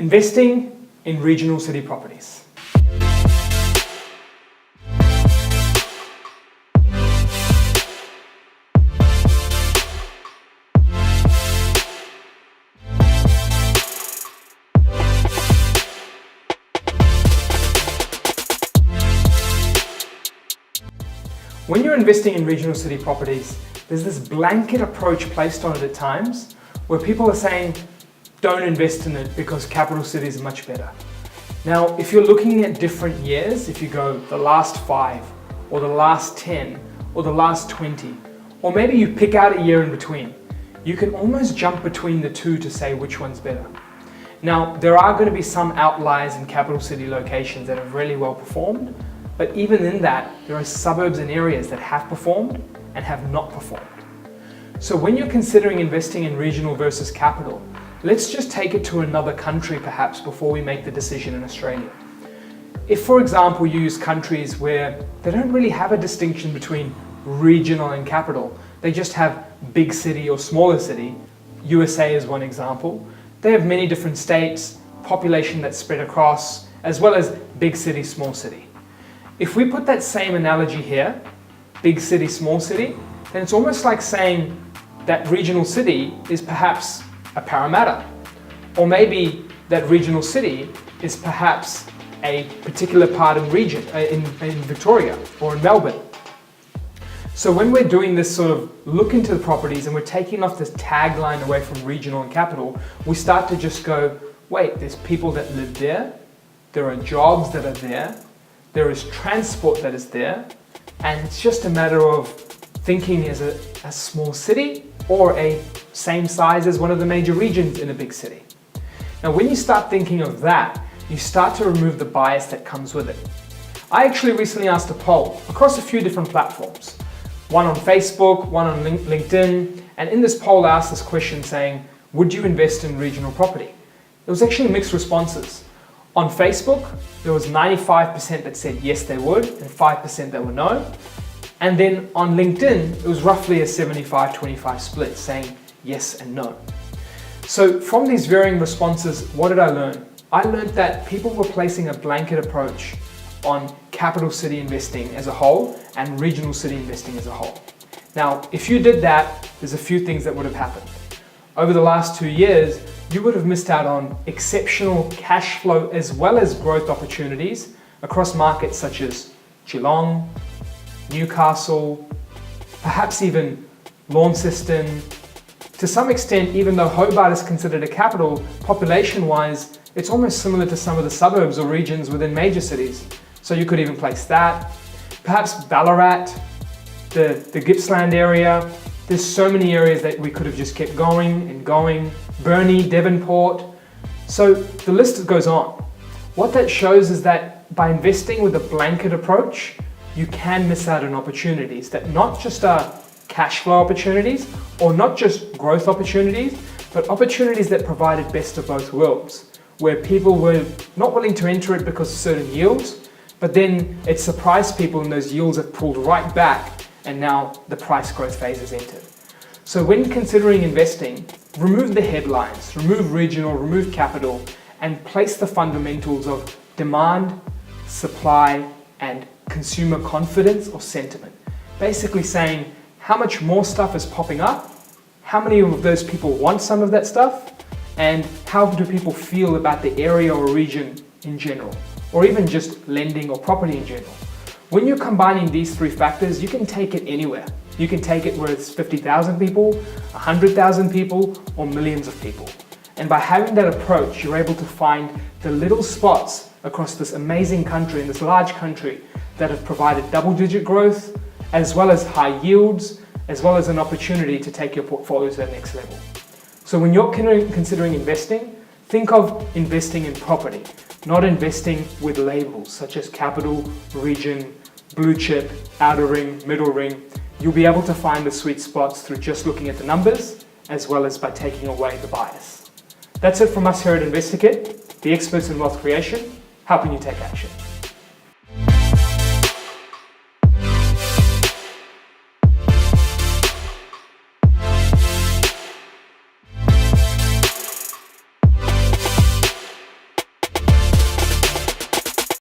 Investing in regional city properties. When you're investing in regional city properties, there's this blanket approach placed on it at times where people are saying, don't invest in it because capital cities are much better. Now, if you're looking at different years, if you go the last 5 or the last 10 or the last 20, or maybe you pick out a year in between, you can almost jump between the two to say which one's better. Now, there are going to be some outliers in capital city locations that have really well performed, but even in that, there are suburbs and areas that have performed and have not performed. So when you're considering investing in regional versus capital, let's just take it to another country perhaps before we make the decision in Australia. If, for example, you use countries where they don't really have a distinction between regional and capital, they just have big city or smaller city. USA is one example. They have many different states, population that's spread across, as well as big city, small city. If we put that same analogy here, big city, small city, then it's almost like saying that regional city is perhaps a Parramatta, or maybe that regional city is perhaps a particular part of region in Victoria or in Melbourne. So when we're doing this sort of look into the properties and we're taking off this tagline away from regional and capital, we start to just go, wait, there's people that live there, there are jobs that are there is transport that is there, and it's just a matter of thinking as a small city or a same size as one of the major regions in a big city. Now, when you start thinking of that, you start to remove the bias that comes with it. I actually recently asked a poll across a few different platforms, one on Facebook, one on LinkedIn, and in this poll I asked this question saying, would you invest in regional property? It was actually mixed responses. On Facebook, there was 95% that said yes they would and 5% that were no. And then on LinkedIn, it was roughly a 75-25 split saying yes and no. So from these varying responses, what did I learn? I learned that people were placing a blanket approach on capital city investing as a whole and regional city investing as a whole. Now, if you did that, there's a few things that would have happened. Over the last 2 years, you would have missed out on exceptional cash flow as well as growth opportunities across markets such as Geelong, Newcastle, perhaps even Launceston. To some extent, even though Hobart is considered a capital, population-wise, it's almost similar to some of the suburbs or regions within major cities. So you could even place that. Perhaps Ballarat, the Gippsland area. There's so many areas that we could have just kept going and going. Burnie, Devonport. So the list goes on. What that shows is that by investing with a blanket approach, you can miss out on opportunities that not just are cash flow opportunities or not just growth opportunities, but opportunities that provided best of both worlds, where people were not willing to enter it because of certain yields, but then it surprised people and those yields have pulled right back and now the price growth phase has entered. So when considering investing, remove the headlines, remove regional, remove capital, and place the fundamentals of demand, supply, and consumer confidence or sentiment. Basically saying how much more stuff is popping up, how many of those people want some of that stuff, and how do people feel about the area or region in general, or even just lending or property in general. When you're combining these 3 factors, you can take it anywhere. You can take it where it's 50,000 people, 100,000 people, or millions of people. And by having that approach, you're able to find the little spots across this amazing country, in this large country, that have provided double-digit growth, as well as high yields, as well as an opportunity to take your portfolio to that next level. So when you're considering investing, think of investing in property, not investing with labels such as capital, region, blue chip, outer ring, middle ring. You'll be able to find the sweet spots through just looking at the numbers, as well as by taking away the bias. That's it from us here at InvestorKit, the experts in wealth creation, helping you take action.